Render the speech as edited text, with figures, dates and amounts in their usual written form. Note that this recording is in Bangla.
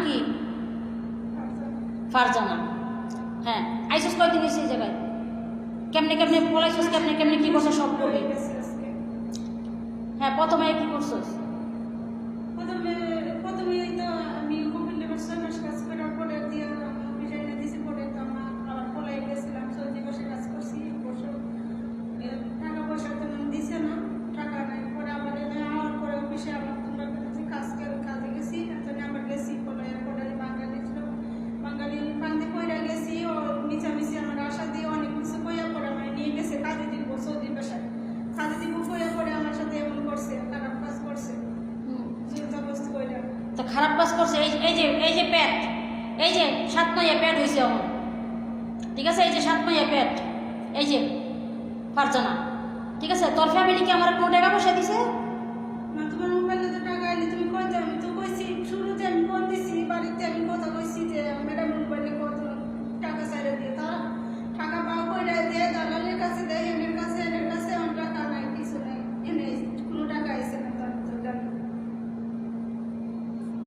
কি? ফারজানা। হ্যাঁ, আইসস কয়দিন হয়েছে এই জায়গায়? কেমনে কেমনে পলাইছস, কেমনে কেমনে কি করছো সব করবি। হ্যাঁ, প্রথমে কি করছস? প্রথমে তো আমি কপিল ব্যবসা কাজ করার পরে দিয়ে বিষয়টা দিছি, পরে তো আমার আবার পলাই গেছিলাম, সৌদি বসে কাজ করছি বছর। টাকা পয়সা তেমন দিছে না, টাকা নাই। পরে আবার আমার পরে অফিসে আবার তোমরা কাজে গেছি, এতদিন আবার গেছি পলাই। পরে বাঙালি ছিল, বাঙালি পান্তে কইরা গেছি, ও মিছামিছি আমার আশা দিয়ে অনেক কিছু কইয়া পরে আমার নিয়ে গেছে কাজে দিব সৌদি বাসায়। কাজে দিব কইয়া পরে আমার সাথে এমন করছে, খারাপ কাজ করছে। তো খারাপ কাজ করছে। এই যে পেট, এই যে 7 মাইয়া পেট হয়েছে আমার, ঠিক আছে? এই যে 7 মাইয়া পেট, এই যে ফারজানা, ঠিক আছে? তোর ফ্যামিলি কি আমার কোনো টাকা পয়সা দিছে?